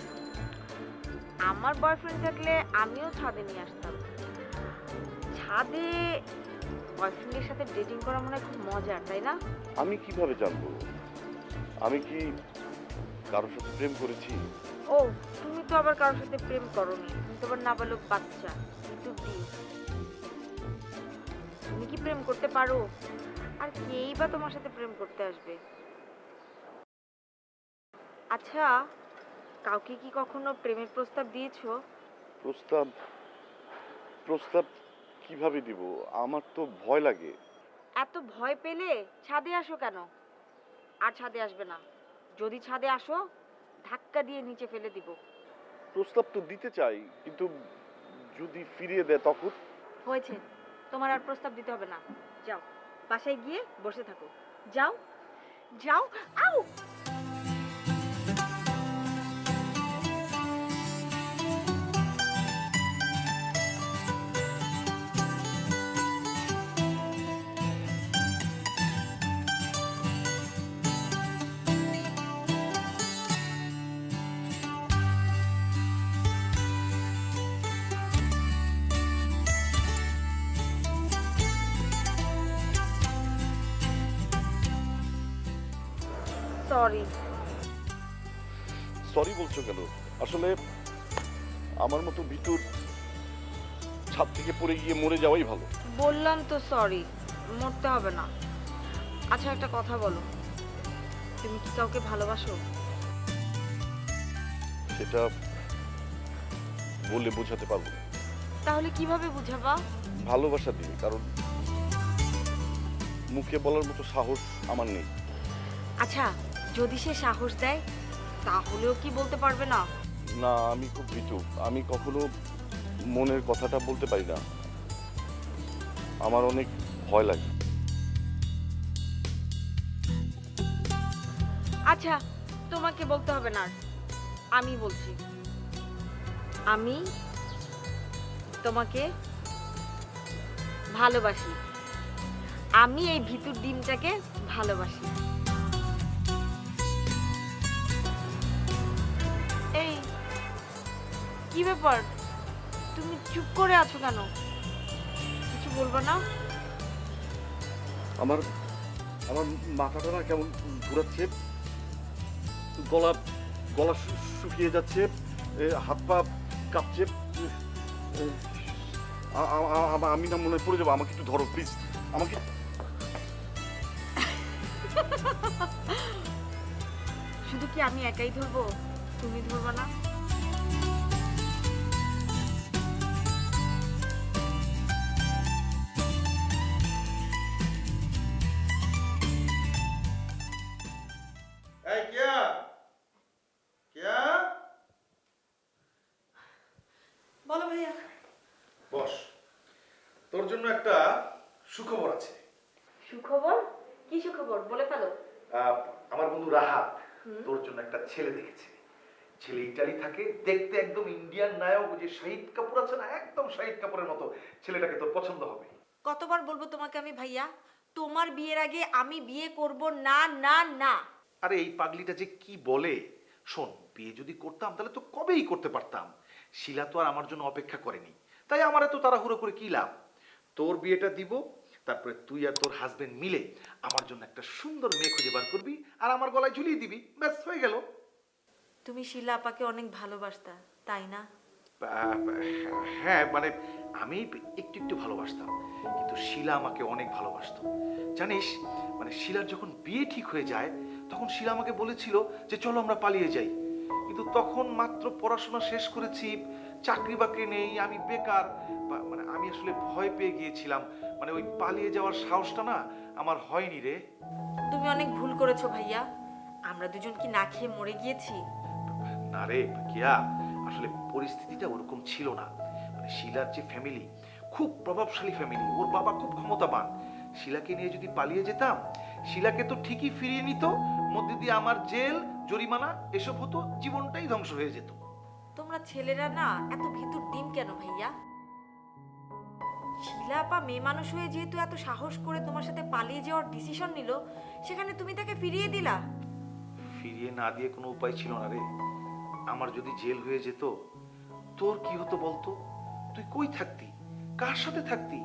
আমার বয়ফ্রেন্ড থাকলে আমিও ছাদে নিয়ে আসতাম। ছাদে বয়ফ্রেন্ডের সাথে ডেটিং করা মনে হয় খুব মজার, তাই না? আমি কিভাবে জানবো? আমি কি কারোর সাথে প্রেম করেছি? ও, তুমি তো আবার কারোর সাথে প্রেম করোনি, তুমি তো আবার নাবালক বাচ্চা, কিন্তু তুমি কি প্রেম করতে পারো? আর কেই বা তোমার সাথে প্রেম করতে আসবে? আচ্ছা, কাউকে কি কখনো প্রেমের প্রস্তাব দিয়েছো? প্রস্তাব? প্রস্তাব কিভাবে দিব? আমার তো ভয় লাগে। এত ভয় পেলে ছাদে আসো কেন? আর ছাদে আসবে না। যদি ছাদে আসো ধাক্কা দিয়ে নিচে ফেলে দিব। প্রস্তাব তো দিতে চাই, কিন্তু যদি ফিরিয়ে দেয় তখন? হয়েছে, তোমার আর প্রস্তাব দিতে হবে না। যাও, বাসায় গিয়ে বসে থাকো। যাও যাও। আউ! সরি। সরি বলছো কেন? আসলে আমার মতো ভিতর ছাদ থেকে পড়ে গিয়ে মরে যাওয়াই ভালো। বললাম তো সরি, মরতে হবে না। আচ্ছা একটা কথা বলো, তুমি কি কাউকে ভালোবাসো? সেটা বলে বোঝাতে পারবো না। তাহলে কিভাবে বুঝাবা? ভালোবাসা দিয়ে, কারণ মুখে বলার মতো সাহস আমার নেই। আচ্ছা, যদি সে সাহস দেয় তাহলেও কি বলতে পারবে না? না, আমি খুব ভীতু। আমি কখনো মনের কথাটা বলতে পারি না। আমার অনেক ভয় লাগে। আচ্ছা, তোমাকে বলতে হবে না, আমি বলছি। আমি তোমাকে ভালোবাসি। আমি এই ভিতুর ডিমটাকে ভালোবাসি। এই কি ব্যাপার, তুমি চুপ করে আছো কেন? কিছু বলবো না? আমার আমার মাথাটা না কেমন ঘুরাচ্ছে, গলা গলা শুকিয়ে যাচ্ছে, হাত পা কাঁপছে। আমি না মনে হয় পড়ে যাবো। আমাকে একটু ধরো প্লিজ, আমাকে। শুধু কি আমি একাই ধরবো? তুমি ধরবা না? এই কিয়া, কিয়া, বলো ভাইয়া। বস, তোর জন্য একটা সুখবর আছে। সুখবর? কি সুখবর বলে ফেলো। আমার বন্ধু রাহাত তোর জন্য একটা ছেলে দেখেছে। ছেলে ইটালি থাকে, দেখতে একদম ইন্ডিয়ান নায়ক, ওই যে শাহিদ কাপুর আছে না, একদম শাহিদ কাপুরের মতো। ছেলেটাকে তোর পছন্দ হবে। কতবার বলবো তোমাকে আমি ভাইয়া, তোমার বিয়ের আগে আমি বিয়ে করব না না না। আরে এই পাগলিটা যে কি বলে, শোন, বিয়ে যদি করতাম তাহলে তো কবেই করতে পারতাম। শিলা তো আর আমার জন্য অপেক্ষা করেনি, তাই আমার এত তাড়াহুড়ো করে কি লাভ। তোর বিয়েটা দিব, তারপরে তুই আর তোর হাজবেন্ড মিলে আমার জন্য একটা সুন্দর মেয়ে খুঁজে বার করবি আর আমার গলায় ঝুলিয়ে দিবি, ব্যাস হয়ে গেল। তুমি শিলা আপাকে অনেক ভালোবাসতা তাই না? হ্যাঁ মানে আমি একটু একটু ভালোবাসতাম, কিন্তু শিলা আমাকে অনেক ভালোবাসতো। জানিস মানে শিলার যখন বিয়ে ঠিক হয়ে যায় তখন শিলা আমাকে বলেছিল যে চলো আমরা পালিয়ে যাই, কিন্তু তখন মাত্র পড়াশোনা শেষ করেছি, চাকরি বাকরি নেই, আমি বেকার, মানে আমি আসলে ভয় পেয়ে গিয়েছিলাম, মানে ওই পালিয়ে যাওয়ার সাহসটা না আমার হয়নি রে। তুমি অনেক ভুল করেছো ভাইয়া। আমরা দুজন কি না খেয়ে মরে গিয়েছি? না রে কিয়া, আসলে পরিস্থিতিটা ওরকম ছিল না। মানে শিলার যে ফ্যামিলি খুব প্রভাবশালী ফ্যামিলি, ওর বাবা খুব ক্ষমতাবান। শিলাকে নিয়ে যদি পালিয়ে যেতাম, শিলাকে তো ঠিকই ফিরিয়ে নিত, মধ্যে দিয়ে আমার জেল জরিমানা এসব হতো, জীবনটাই ধ্বংস হয়ে যেত। তোমরা ছেলেরা না এত ভিতর ডিম কেন ভাইয়া? শিলা আপা মেয়ে মানুষ হয়ে যেহেতু এত সাহস করে তোমার সাথে পালিয়ে যাওয়ার ডিসিশন নিল, সেখানে তুমি তাকে ফিরিয়ে দিলা। ফিরিয়ে না দিয়ে কোনো উপায় ছিল না রে। আমার যদি জেল হয়ে যেত, তোর কি হতো বলতো? তুই কই থাকতি, কার সাথে থাকতি?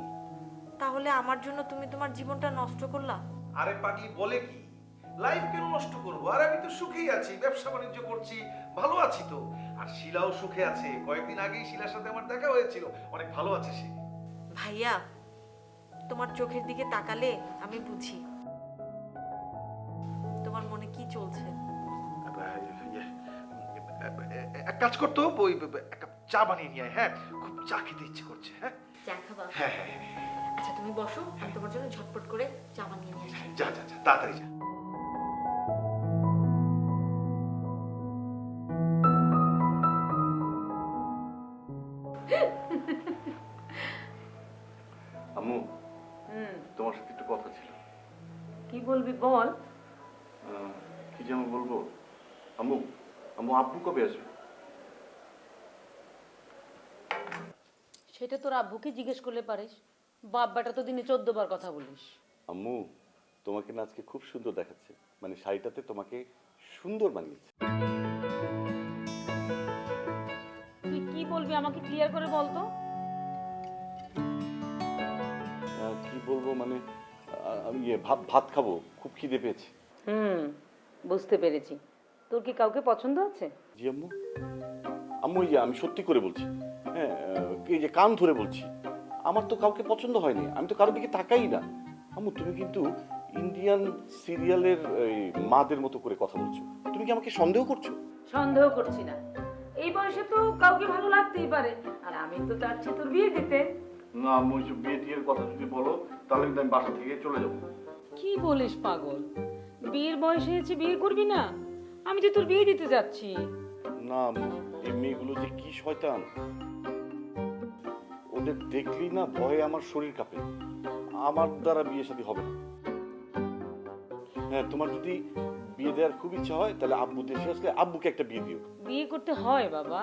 তাহলে আমার জন্য তুমি তোমার জীবনটা নষ্ট করলা? আরে পাগলি বলে কি, লাইফ কেন নষ্ট করবো? আর আমি তো সুখেই আছি, ব্যবসা বাণিজ্য করছি, ভালো আছি তো। আর শিলাও সুখে আছে, কয়েকদিন আগেই শিলার সাথে আমার দেখা হয়েছিল, অনেক ভালো আছে সে। ভাইয়া, তোমার চোখের দিকে তাকালে আমি বুঝি তোমার মনে কি চলছে। এক কাজ করতো, ওই এক কাপ চা বানিয়ে নিয়ে আয়, হ্যাঁ খুব চা খেতে ইচ্ছে করছে। হ্যাঁ চা খাবা? হ্যাঁ হ্যাঁ হ্যাঁ, আচ্ছা তুমি বসো, আমি তোমার জন্য ঝটপট করে চা বানিয়ে নিয়ে আসি। যা যা যা তাড়াতাড়ি যা। আম্মু, তোমার সাথে একটু কথা ছিল। কি বলবি বল। কি যেন বলবো। আম্মু, আম্মু আব্বু কবে আসবে? সেটা তোর আব্বুকে জিজ্ঞেস করলে পারিস, বাপ বেটা তো দিনে 14 বার কথা বলিস। আম্মু, তোমাকে না আজকে খুব সুন্দর দেখাচ্ছে, মানে শাড়িটাতে তোমাকে সুন্দর মানিয়েছে। তুই কি বলবি আমাকে ক্লিয়ার করে বল তো। কি বলবো মানে আমি ভাত খাবো, খুব খিদে পেয়েছে। বুঝতে পেরেছি। তোর কি কাউকে পছন্দ আছে? জি আম্মু। আম্মু এই যে আমি সত্যি করে বলছি, হ্যাঁ এই যে কান ধরে বলছি, আমার তো কাউকে পছন্দ হয়নি, আমি তো কারোর দিকে তাকাই না। আম্মু তুমি কিন্তু ইন্ডিয়ান সিরিয়ালের মাদের মতো করে কথা বলছো, তুমি কি আমাকে সন্দেহ করছো? সন্দেহ করছি না, এই বয়সে তো কাউকে ভালো লাগতেই পারে, আর আমি তো চাচ্ছি তোর বিয়ে দিতে। না আম্মু, এইসব বিয়ে টিয়ের কথা যদি বলো তাহলে কিন্তু আমি বাসা থেকে চলে যাবো। কি বলিস পাগল, বিয়ের বয়স হয়েছে, বিয়ে করবি না? আমি তো তোর বিয়ে দিতে যাচ্ছি। না আম্মু, এই মেয়েগুলো যে কি শয়তান, ওদের দেখলেই না ভয়ে আমার শরীর কাঁপে। আমার দ্বারা বিয়ে শাদী হবে না। হ্যাঁ তোমার যদি বিয়ে দেওয়ার খুব ইচ্ছা হয় তাহলে আব্বু দেশে আসলে আব্বুকে একটা বিয়ে দিও। বিয়ে করতে হয় বাবা,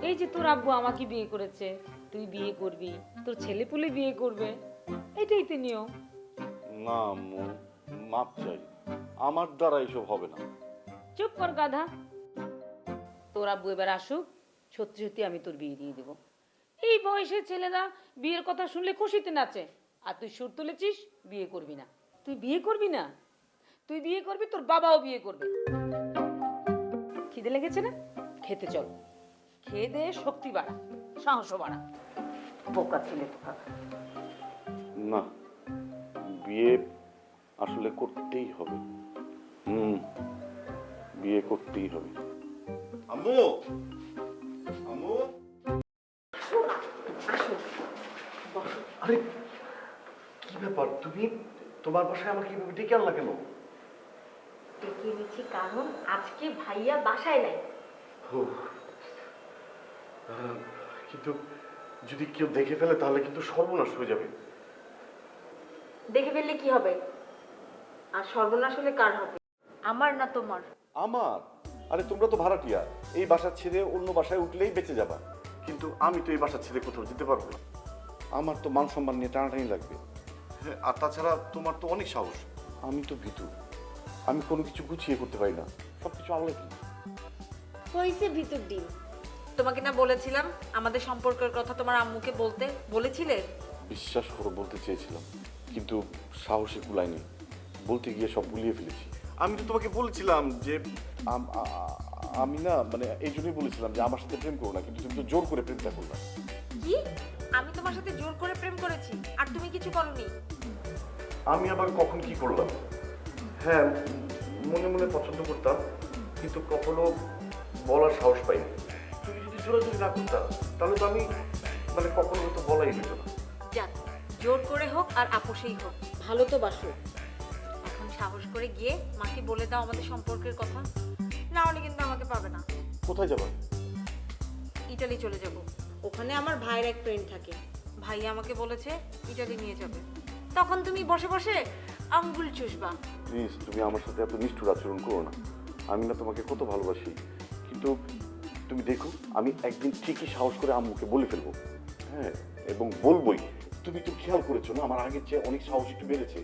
এই যে তোর আব্বু আমাকে বিয়ে করেছে, তুই বিয়ে করবি, তোর ছেলে পুলে বিয়ে করবে, এটাই তো নিয়ম। না আম্মু, মাপ চাই, আমার দ্বারা এসব হবে না। চুপ কর গাধা। তোর আব্বু এবার আসুক, সত্যি সত্যি আমি তোর বিয়ে দিয়ে দেবো। এই বয়সের ছেলেরা বিয়ের কথা শুনলে খুশিতে নাচে, আর তুই সুর তুলেছিস বিয়ে করবি না। তুই বিয়ে করবি না, তুই বিয়ে করবি, তোর বাবাও বিয়ে করবে। খিদে লেগেছে না? খেতে চল, খেয়ে দে শক্তি বাড়া, সাহসও বাড়া। বোকা ছেলে বোকা। না, বিয়ে আসলে করতেই হবে। বিয়ে করতেই হবে। আম্মু, আম্মু, আরে কি ব্যাপার, তুমি তোমার বাসায় আমাকে কিভাবে ডেকে আনলা কেন? ডেকে এনেছি কারণ আজকে ভাইয়া বাসায় নাই। কিন্তু যদি কেউ দেখে ফেলে তাহলে কিন্তু সর্বনাশ হয়ে যাবে। দেখে ফেললে কি হবে? আর সর্বনাশ হলে কার হবে? আমার না তোমার? আমার? আরে তোমরা তো ভাড়াটিয়া, এই বাসা ছেড়ে অন্য বাসায় উঠলেই বেঁচে যাবা। কিন্তু আমি তো এই বাসা ছেড়ে কোথাও যেতে পারবো না। আমার তো মান সম্মান নিয়ে টানাটানি লাগবে। হ্যাঁ, আর তাছাড়া তোমার তো অনেক সাহস। আমি তো ভীতু, আমি কোনো কিছু গুছিয়ে করতে পারি না, সব কিছু আমলে ফেলি। হইছে ভিতর ডিম। তোমাকে না বলেছিলাম আমাদের সম্পর্কের কথা তোমার আম্মুকে বলতে, বলেছিলে? বিশ্বাস করো বলতে চেয়েছিলাম, কিন্তু সাহসে কুলাইনি, বলতে গিয়ে সব গুলিয়ে ফেলেছি। আমি তো তোমাকে বলেছিলাম যে আমি না মানে এই জন্যই বলেছিলাম যে আমার সাথে প্রেম করো না, কিন্তু তুমি তো জোর করে প্রেমটা করলা। কি আমি তোমার সাথে জোর করে প্রেম করেছি আর তুমি কিছু করনি? আমি আবার কখন কি করলাম? হ্যাঁ, মনে মনে পছন্দ করতাম, কিন্তু কখনো বলার সাহস পাইনি। তুমি যদি জোরাজুরি না করতাম তাহলে তো আমি মানে কখনো হয়তো বলাই যেত না। যাক, জোর করে হোক আর আপোষেই হোক, ভালো তো বাসো। এখন সাহস করে গিয়ে মাকে বলে দাও আমাদের সম্পর্কের কথা, না হলে কিন্তু আমাকে পাবে না। কোথায় যাবা? ইটালি চলে যাব। ওখানে আমার ভাইয়ের এক ফ্রেন্ড থাকে, ভাই আমাকে বলেছে ইটালি নিয়ে যাবে। তখন তুমি বসে বসে আঙ্গুল চুষবা। প্লিজ তুমি আমার সাথে এত নিষ্ঠুর আচরণ করো না। আমি না তোমাকে কত ভালোবাসি, কিন্তু তুমি দেখো আমি একদিন ঠিকই সাহস করে আম্মুকে বলে ফেলবো। হ্যাঁ, এবং বলবোই। তুমি তো খেয়াল করেছো না, আমার আগের চেয়ে অনেক সাহস একটু বেড়েছে।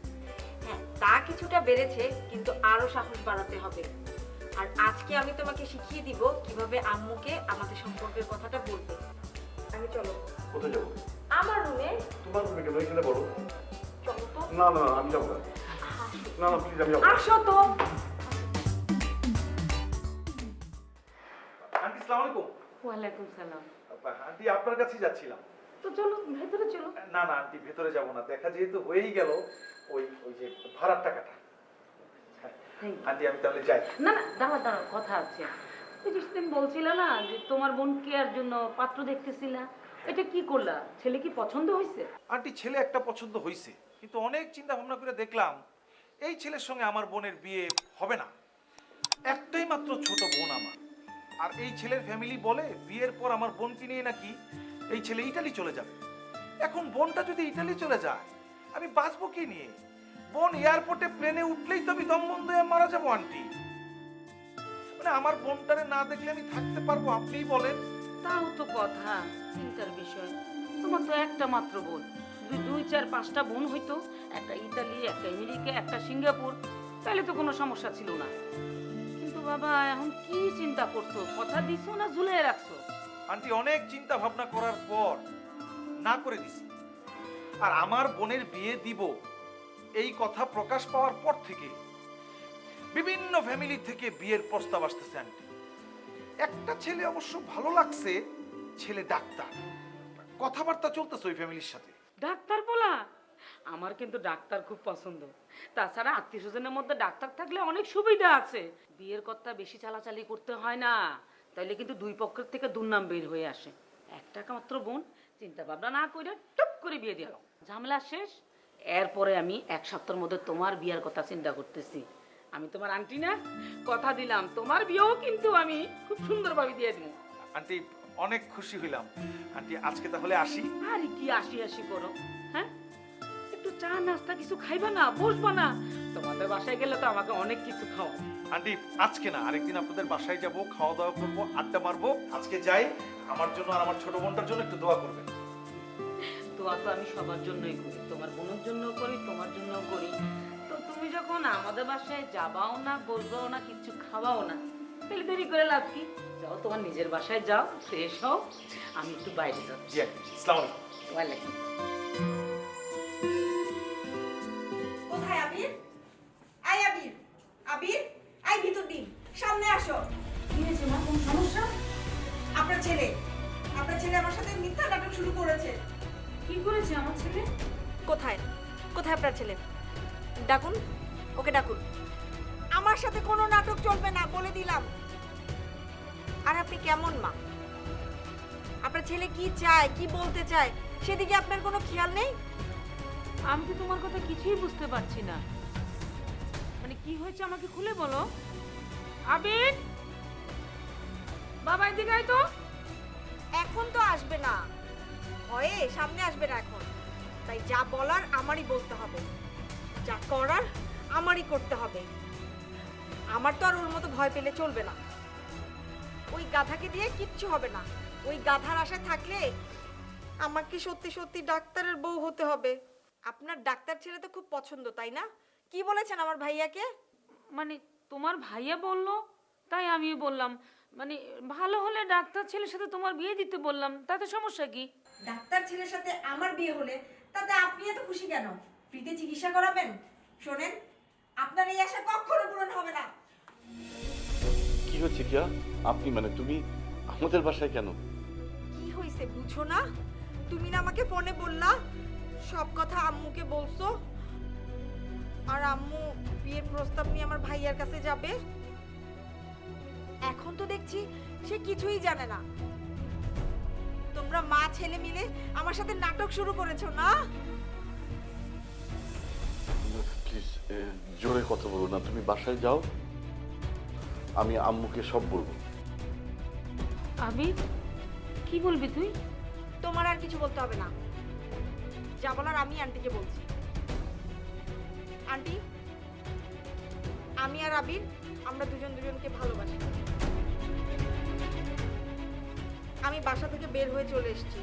হ্যাঁ, তা কিছুটা বেড়েছে, কিন্তু আরো সাহস বাড়াতে হবে। আর আজকে আমি তোমাকে শিখিয়ে দিব কিভাবে আম্মুকে আমাদের সম্পর্কের কথাটা বলবে। আমি চলো কোথায় যাবো? আমার রুমে। তোমার রুমে কেন? এখানে বলো। চলো তো। না না, আমি যাবো না। না না, প্লিজ আমি যাবো না। আসো তো। আন্টি আসসালামু আলাইকুম। ওয়ালাইকুম সালাম। আন্টি আপনার কাছেই যাচ্ছিলাম। তো চলো ভেতরে চলো। না না আন্টি, ভেতরে যাব না, দেখা যেহেতু হয়েই গেল ওই ওই যে ভাড়ার টাকাটা। হ্যাঁ, আন্টি আমি তাহলে যাই। না না, দাঁড়া দাঁড়া, কথা আছে। ওই যে সেদিন বলছিল না যে তোমার বোন কেয়ার জন্য পাত্র দেখতেছিলা, এটা কি করলা? ছেলে কি পছন্দ হয়েছে? আন্টি ছেলে একটা পছন্দ হয়েছে, কিন্তু অনেক চিন্তা ভাবনা করে দেখলাম এই ছেলের সঙ্গে আমার বোনের বিয়ে হবে না। একটাই মাত্র ছোট বোন আমার, আর এই ছেলের ফ্যামিলি বলে বিয়ের পর আমার বোনকে নিয়ে নাকি এই ছেলে ইটালি চলে যাবে। এখন বোনটা যদি ইটালি চলে যায় আমি বাঁচবো কি নিয়ে? বোন এয়ারপোর্টে প্লেনে উঠলেই তো আমি দম বন্ধ হয়ে মারা যাবো আন্টি। মানে আমার বোনটারে না দেখলে আমি থাকতে পারবো? আপনিই বলেন। তাও তো কথা, চিন্তার বিষয়। তোমার তো একটা মাত্র বোন, দুই চার পাঁচটা বোন হইতো, একটা ইতালি, একটা আমেরিকা, একটা সিঙ্গাপুর, তাহলে তো কোনো সমস্যা ছিল না। কিন্তু বাবা এখন কি চিন্তা করছো? কথা দিছো না ঝুলিয়ে রাখছো? আন্টি অনেক চিন্তা ভাবনা করার পর না করে দিছি। আর আমার বোনের বিয়ে দিব এই কথা প্রকাশ পাওয়ার পর থেকে বিভিন্ন ফ্যামিলি থেকে বিয়ের প্রস্তাব আসতেছে আন্টি। একটা ছেলে অবশ্য ভালো লাগছে, ছেলে ডাক্তার, কথাবার্তা চলতেছে ওই ফ্যামিলির সাথে। ডাক্তার বলা? আমার কিন্তু ডাক্তার খুব পছন্দ। তাছাড়া আত্মীয় স্বজনের মধ্যে ডাক্তার থাকলে অনেক সুবিধা আছে। বিয়ের কথা বেশি চালাচালি করতে হয় না, তাইলে কিন্তু দুই পক্ষের থেকে দুর্নাম বের হয়ে আসে। একটা মাত্র বোন, চিন্তা ভাবনা না করে টুপ করে বিয়ে দিলাম, ঝামেলা শেষ। এরপরে আমি এক সপ্তাহের মধ্যে তোমার বিয়ের কথা চিন্তা করতেছি। আমি তোমার আন্টি না, কথা দিলাম তোমার বিয়েও কিন্তু আমি খুব সুন্দরভাবে দিয়ে দিব। আন্টি অনেক খুশি হইলাম। আন্টি আজকে তাহলে আসি। আরে কি আসি আসি করো, হ্যাঁ? একটু চা নাস্তা কিছু খাইবা না, বসবা না? তোমাদের বাসায় গেলে তো আমাকে অনেক কিছু খাও। আন্টি আজকে না, আরেকদিন আপনাদের বাসায় যাব, খাওয়া দাওয়া করবো, আড্ডা মারবো। আজকে যাই, আমার জন্য আর আমার ছোট বোনটার জন্য একটু দোয়া করবেন। দোয়া তো আমি সবার জন্যই করি, তোমার বোনের জন্য করি, তোমার জন্য করি। তো তুমি যখন আমাদের বাসায় যাবাও না, বসবাও না, কিছু খাওয়াও না, তাহলে দেরি করে লাভ কি? যাও তোমার নিজের বাসায় যাও, ফ্রেশ হও, আমি একটু বাইরে যাচ্ছি। জি আন্টি, আসসালামু আলাইকুম। ওয়ালাইকুম। কোথায় আবির? আই আবির, আবির, আই ভিতর দিন, সামনে আসো। কি হয়েছে মা, কোন সমস্যা? আপনার ছেলে আমার সাথে মিথ্যা নাটক শুরু করেছে। কি করেছে আমার ছেলে? কোথায় কোথায় আপনার ছেলে? ডাকুন, ওকে ডাকুন। আমার সাথে কোনো নাটক চলবে না, বলে দিলাম। আর আপনি কেমন মা? আপনার ছেলে কি চায়, কি বলতে চায়, সেদিকে আপনার কোনো খেয়াল নেই? আমি তো তোমার কথা কিছুই বুঝতে পারছি না। মানে কি হয়েছে আমাকে খুলে বলো। আবির, বাবা এদিকে আয় তো। এখন তো আসবে না, ভয়ে সামনে আসবে না এখন। তাই যা বলার আমারই বলতে হবে, যা করার আমারই করতে হবে। আমার তো আর ওর মতো ভয় পেলে চলবে না। ওই গাধাকে দিয়ে কিচ্ছু হবে না। ওই গাধার আশায় থাকলে আমাকে সত্যি সত্যি ডাক্তারের বউ হতে হবে। আপনার ডাক্তার ছেলে তো খুব পছন্দ, তাই না? কি বলেছেন আমার ভাইয়াকে? মানে তোমার ভাইয়া বললো তাই আমি বললাম। মানে ভালো হলে ডাক্তার ছেলের সাথে তোমার বিয়ে দিতে বললাম, তাতে সমস্যা কি? ডাক্তার ছেলের সাথে আমার বিয়ে হলে তাতে আপনি এত খুশি কেন? ফ্রিতে চিকিৎসা করাবেন? শোনেন, আপনার এই আশা কখনো পূরণ হবে না। কি হচ্ছে কিয়া? আপনি মানে তুমি আমাদের বাসায় কেন? কি হয়েছে বুঝো না? তুমি না আমাকে ফোনে বললা সব কথা আম্মুকে বলছো, আর আম্মু বিয়ের প্রস্তাব নিয়ে আমার ভাইয়ার কাছে যাবে। এখন তো দেখছি সে কিছুই জানে না। তোমরা মা ছেলে মিলে আমার সাথে নাটক শুরু করেছো না? প্লিজ জোরে কথা বলো না, তুমি বাসায় যাও, আমি আম্মুকে সব বলবো। আবির, কি বলবি তুই? তোমার আর কিছু বলতে হবে না, যা বলার আমি আন্টিকে বলছি। আন্টি, আমি আর আবির আমরা দুজন দুজনকে ভালোবাসি। আমি বাসা থেকে বের হয়ে চলে এসেছি।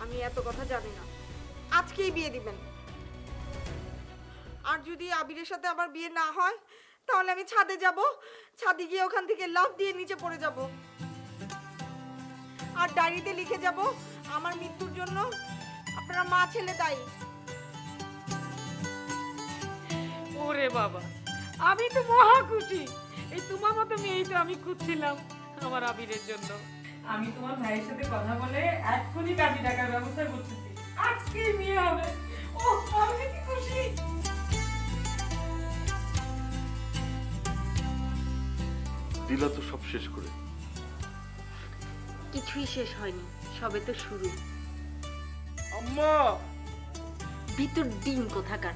আমি এত কথা জানি না, আজকেই বিয়ে দিবেন। আর যদি আবিরের সাথে আমার বিয়ে না হয় তাহলে আমি ছাদে যাব, ছাদে গিয়ে ওখান থেকে লাফ দিয়ে নিচে পড়ে যাব, আর ডায়েরিতে লিখে যাব আমার মৃত্যুর জন্য আপনারা মা ছেলে দায়ী। ওরে বাবা, আমি তো মহা খুশি। এই তোমার মতো মেয়ে তো আমি খুঁজছিলাম আমার আবিরের জন্য। আমি তোমার ভাইয়ের সাথে কথা বলে এক্ষুনি কাজী টাকার ব্যবস্থা করতেছি, আজকেই বিয়ে হবে। ও আমি কি খুশি! দিলা তো সব শেষ করে। কিছুই শেষ হয়নি, সবে তো শুরু। আম্মা ভিতর ডিম কোথাকার।